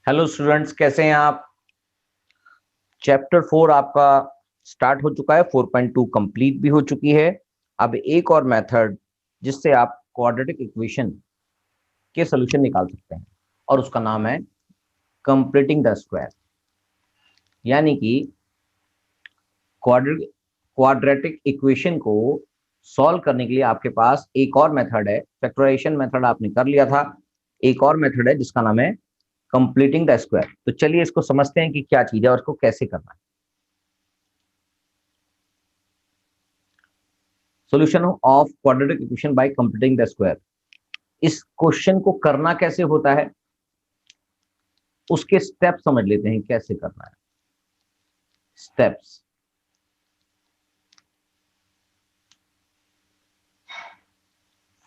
Hello students, कैसे हैं आप। चैप्टर 4 आपका स्टार्ट हो चुका है। 4.2 कंप्लीट भी हो चुकी है। अब एक और मेथड जिससे आप क्वाड्रेटिक इक्वेशन के सॉल्यूशन निकाल सकते हैं और उसका नाम है कंप्लीटिंग द स्क्वायर। यानी कि क्वाड्रेटिक इक्वेशन को सॉल्व करने के लिए आपके पास एक और मेथड है। फैक्टराइजेशन मेथड आपने कर लिया था, एक और मेथड है जिसका नाम है कंप्लीटिंग द स्क्वायर। तो चलिए इसको समझते हैं कि क्या चीज है और इसको कैसे करना है। Solution of quadratic equation by completing the square. इस क्वेश्चन को करना कैसे होता है, उसके स्टेप समझ लेते हैं कैसे करना है। Steps.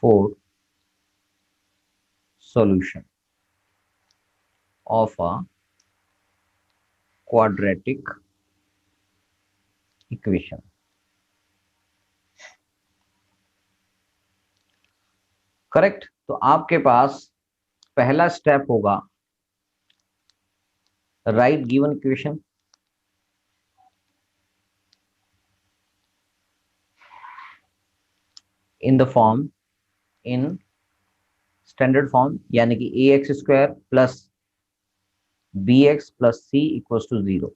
For solution of a quadratic equation. Correct. तो आपके पास पहला स्टेप होगा write given equation in the form, in standard form, यानी कि a x square plus b x plus c equal to 0।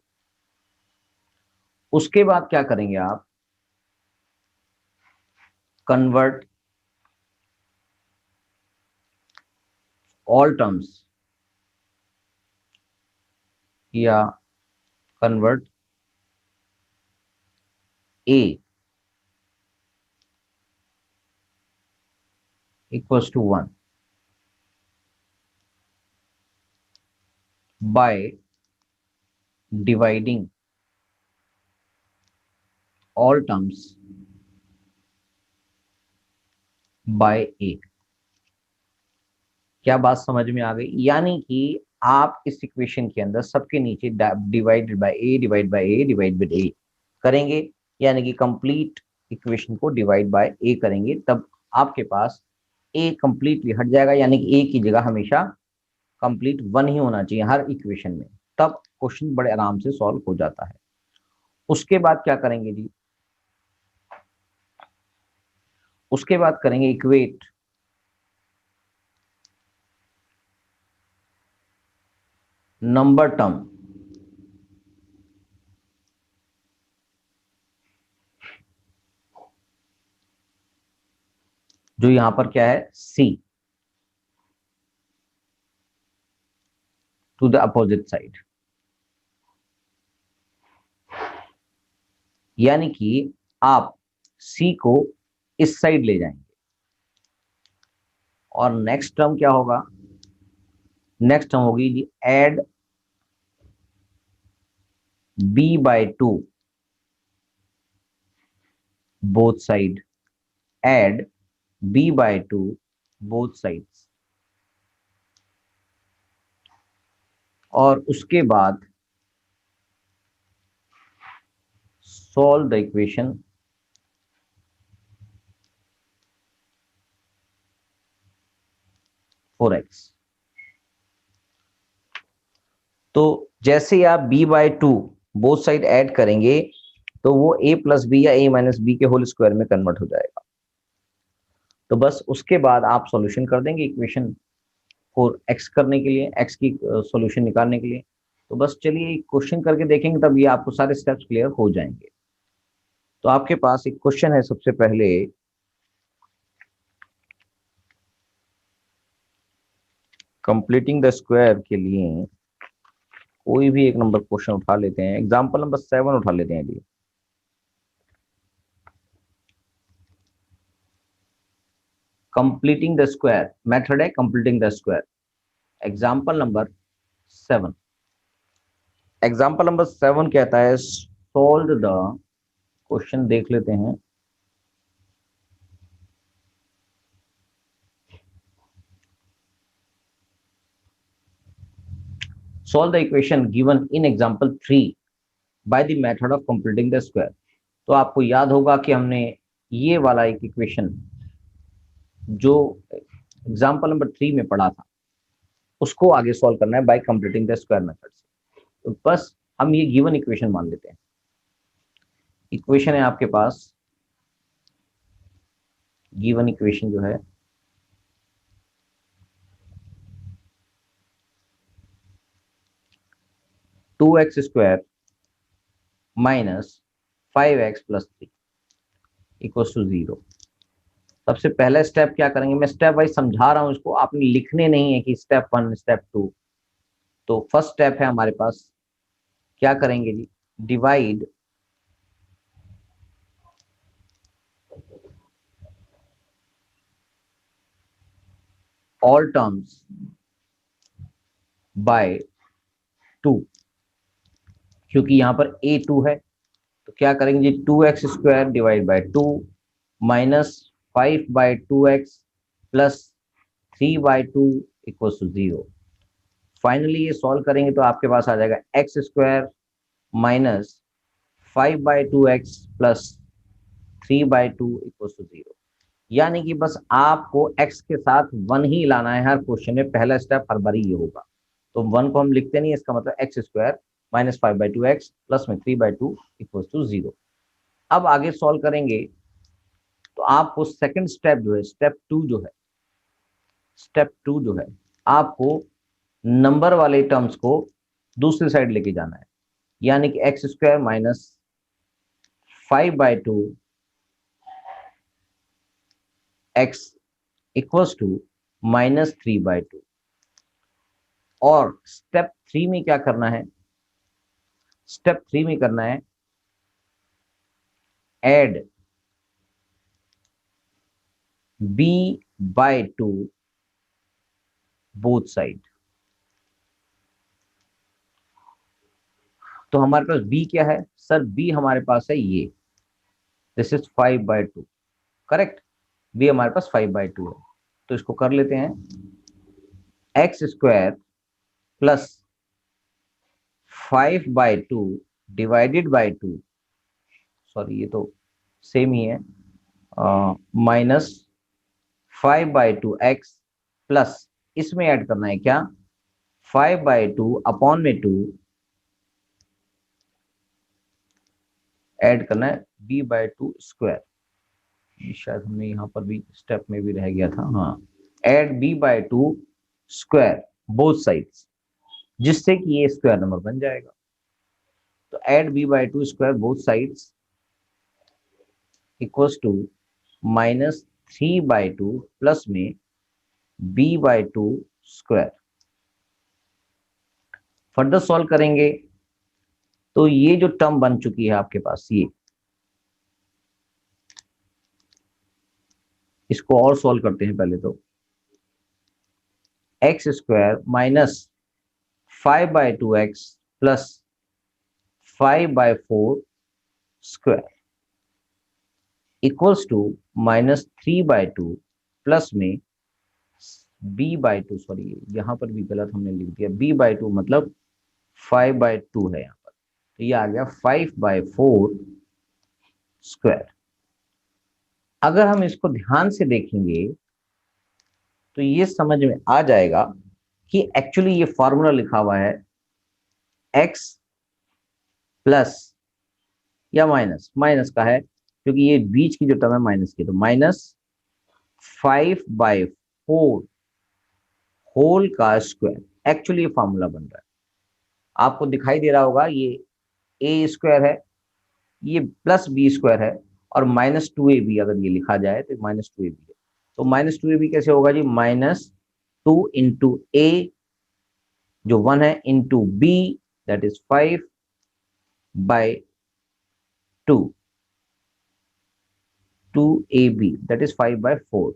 उसके बाद क्या करेंगे आप, कन्वर्ट ऑल टर्म्स या convert a equals to 1 by dividing all terms by a। क्या बात समझ में आ गई? यानी कि आप इस इक्वेशन के अंदर सबके नीचे divided by a divide by a divide by a करेंगे, यानी कि कंप्लीट इक्वेशन को डिवाइड बाय ए करेंगे, तब आपके पास ए कंप्लीटली हट जाएगा। यानी कि ए की जगह हमेशा कंप्लीट 1 ही होना चाहिए हर इक्वेशन में, तब क्वेश्चन बड़े आराम से सॉल्व हो जाता है। उसके बाद क्या करेंगे जी, उसके बाद करेंगे इक्वेट नंबर टर्म, जो यहां पर क्या है c, to the opposite side. यानी कि आप c को इस साइड ले जाएंगे और नेक्स्ट टर्म क्या होगा, नेक्स्ट टर्म होगी जी add b/2 both side, add b/2 both sides. और उसके बाद solve the equation for x। तो जैसे ही आप b/2 बोथ साइड ऐड करेंगे तो वो a प्लस बी या a माइनस बी के होल स्क्वायर में कन्वर्ट हो जाएगा। तो बस उसके बाद आप सॉल्यूशन कर देंगे इक्वेशन फॉर x करने के लिए, x की सॉल्यूशन निकालने के लिए। तो बस चलिए क्वेश्चन करके देखेंगे, तब ये आपको सारे स्टेप्स क्लियर हो जाएंगे। तो आपके पास एक क्वेश्चन है, सबसे पहले कंप्लीटिंग द स्क्वायर के लिए कोई भी एक नंबर क्वेश्चन उठा लेते हैं। एग्जांपल नंबर 7 उठा लेते हैं जी। कंप्लीटिंग द स्क्वायर मेथड है, completing the square. Example number 7, example number 7 कहता है सोल्व द, क्वेश्चन देख लेते हैं। solve the equation given in example 3 by the method of completing the square। तो आपको याद होगा कि हमने ये वाला एक इक्वेशन जो एग्जाम्पल नंबर 3 में पढ़ा था, उसको आगे सॉल्व करना है bye completing the square method से। तो बस हम ये गिवन इक्वेशन मान लेते हैं। इक्वेशन है आपके पास, गिवन इक्वेशन जो है 2x² minus 5x+3 equals to 0। सबसे पहला स्टेप क्या करेंगे, मैं स्टेप वाइज समझा रहा हूं इसको, आपने लिखने नहीं है कि स्टेप 1 स्टेप 2। तो फर्स्ट स्टेप है हमारे पास, क्या करेंगे जी, डिवाइड ऑल टर्म्स बाय 2। क्योंकि यहां पर a2 है तो क्या करेंगे जी, 2x² divide by 2 minus 5/2x plus 3/2 equals to 0। Finally ये सॉल्व करेंगे तो आपके पास आ जाएगा x² minus 5/2x plus 3/2 equals to 0। यानी कि बस आपको x के साथ 1 ही लाना है हर क्वेश्चन में, पहला स्टेप हर बार ये होगा। तो 1 को हम लिखते नहीं, इसका मतलब x² माइनस 5/2x प्लस में 3/2 इक्वल्स टू 0। अब आगे सॉल्व करेंगे तो आपको सेकंड स्टेप जो है, स्टेप टू जो है आपको नंबर वाले टर्म्स को दूसरी साइड लेके जाना है। यानी कि x² minus 5/2 x equals to minus 3/2। और स्टेप 3 में क्या करना है, स्टेप 3 में करना है एड b/2 बोथ साइड। तो हमारे पास b क्या है सर, b हमारे पास है ये, दिस इज 5/2, करेक्ट। b हमारे पास 5/2 है, तो इसको कर लेते हैं x² plus 5/2 divided by 2, sorry ये तो सेम ही है, माइनस 5/2x प्लस इसमें ऐड करना है क्या, 5/2 अपॉन में 2 ऐड करना है b/2²। शायद हमने यहाँ पर भी स्टेप में भी रह गया था, हाँ, ऐड b/2² बोथ साइड्स, जिससे कि ये स्क्वायर नंबर बन जाएगा। तो add b/2² both sides equals to minus 3/2 plus में b/2²। फर्दर सॉल्व करेंगे तो ये जो टर्म बन चुकी है आपके पास, ये इसको और सॉल्व करते हैं पहले तो, x² minus 5/2x plus 5/4² equals to minus 3/2 plus में b/2, सॉरी यहां पर भी गलत हमने लिख दिया, b/2 मतलब 5/2 है यहाँ पर, तो ये आ गया 5/4²। अगर हम इसको ध्यान से देखेंगे तो ये समझ में आ जाएगा कि एक्चुअली ये फॉर्मूला लिखा हुआ है x प्लस या माइनस, माइनस का है क्योंकि ये बीच की जो टर्म है माइनस की, तो माइनस 5/4 होल का स्क्वायर, एक्चुअली ये फॉर्मूला बन रहा है। आपको दिखाई दे रहा होगा ये a² है, ये प्लस b² है, और -2ab अगर ये लिखा जाए तो -2ab है। तो -2ab कैसे होगा जी, -2 इंटू a जो 1 है into b that is 5/2 2ab that is 5/4।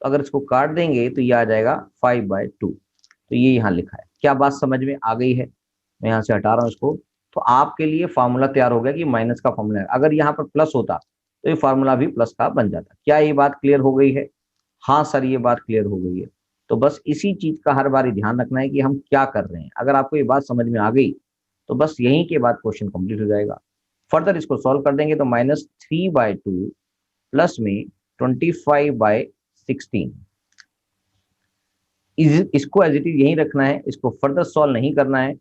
तो अगर इसको काट देंगे तो ये आ जाएगा 5/2। तो ये यहाँ लिखा है, क्या बात समझ में आ गई है। मैं यहाँ से हटा रहा हूँ इसको, तो आपके लिए फॉर्मूला तैयार हो गया कि माइनस का फॉर्मूला है। अगर यहाँ पर प्लस होता तो ये फॉर्मूला भी प्लस का बन जाता। क्या ये बात क्लियर हो गई है? हाँ सर ये बात क्लियर हो गई है। तो बस इसी चीज का हर बार ध्यान रखना है कि हम क्या कर रहे हैं। अगर आपको ये बात समझ में आ गई तो बस यहीं के बाद क्वेश्चन कंप्लीट हो जाएगा। फर्दर इसको सॉल्व कर देंगे तो -3/2 प्लस में 25/16 इसको एज इट इज यही रखना है, इसको फर्दर सॉल्व नहीं करना है।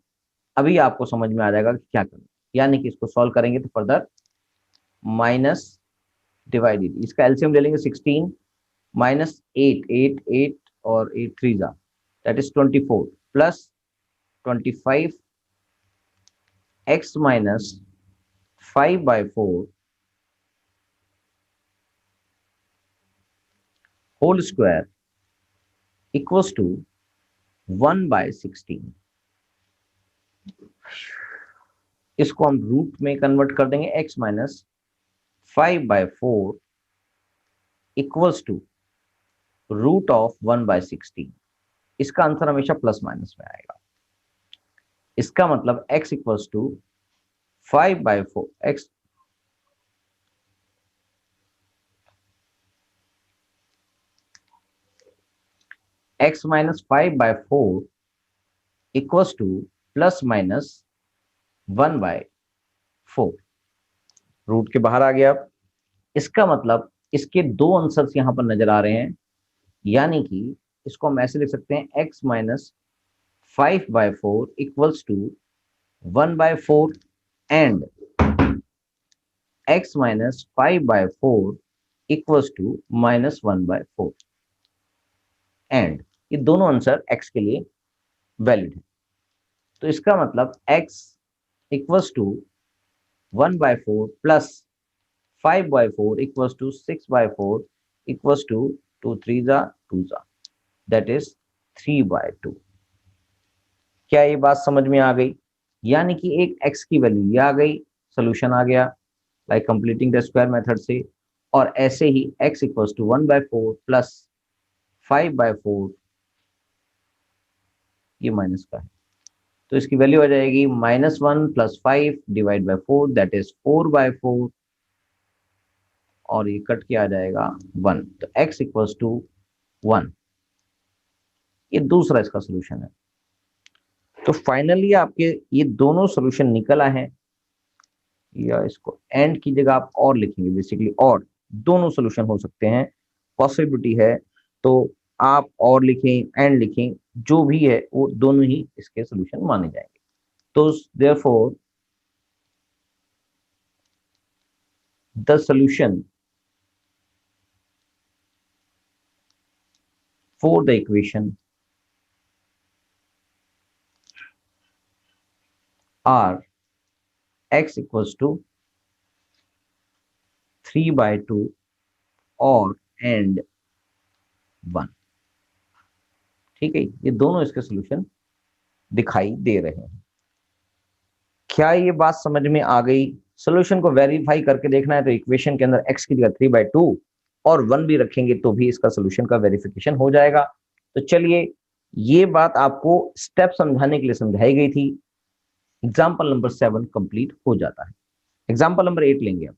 अभी आपको समझ में आ जाएगा कि क्या करना, यानी कि इसको सॉल्व करेंगे तो फर्दर माइनस डिवाइडेड, इसका एलसीएम ले लेंगे 16 माइनस 8, 8 8 और 8 3 जा, that is 24 plus 25 x minus 5/4 whole square equals to 1/16। इसको हम रूट में कन्वर्ट कर देंगे, x minus 5/4 equals to root of 1/16। इसका आंसर हमेशा प्लस माइनस में आएगा। इसका मतलब x equals to 5/4 x minus 5/4 equals to plus minus 1/4। Root के बाहर आ गया। अब इसका मतलब इसके दो आंसर्स यहां पर नजर आ रहे हैं, यानी कि इसको हम ऐसे लिख सकते हैं x minus 5/4 equals to 1/4 and x minus 5/4 equals to minus 1/4 and ये दोनों आंसर x के लिए वैलिड है। तो इसका मतलब x equals to 1/4 plus 5/4 equals to 6/4 equals to 2 3 जा 2 जा, दैट इज 3/2। क्या ये बात समझ में आ गई? यानी कि एक x की वैल्यू ये आ गई, सोल्यूशन आ गया bye completing the square method से, और ऐसे ही x इक्वल्स टू 1/4 प्लस 5/4, ये माइनस का है तो इसकी वैल्यू आ जाएगी -1 plus 5 divide by 4, that is 4/4, और ये कट के आ जाएगा 1, तो x इक्वल्स टू 1। ये दूसरा इसका सोल्यूशन है। तो फाइनली आपके ये दोनों सोल्यूशन निकल आए हैं, या इसको एंड की जगह आप और लिखेंगे बेसिकली, और दोनों सोल्यूशन हो सकते हैं, पॉसिबिलिटी है। तो आप और लिखें एंड लिखें, जो भी है वो दोनों ही इसके सोल्यूशन माने जाएंगे। तो therefore the solution for the equation are x equals to 3/2 और and 1। ठीक है, ये दोनों इसके सोल्यूशन दिखाई दे रहे हैं। क्या ये बात समझ में आ गई? सोल्यूशन को वेरीफाई करके देखना है तो इक्वेशन के अंदर x की जगह 3/2 और 1 भी रखेंगे तो भी इसका सोल्यूशन का वेरिफिकेशन हो जाएगा। तो चलिए, ये बात आपको स्टेप समझाने के लिए समझाई गई थी। एग्जाम्पल नंबर 7 कंप्लीट हो जाता है। एग्जाम्पल नंबर 8 लेंगे अब।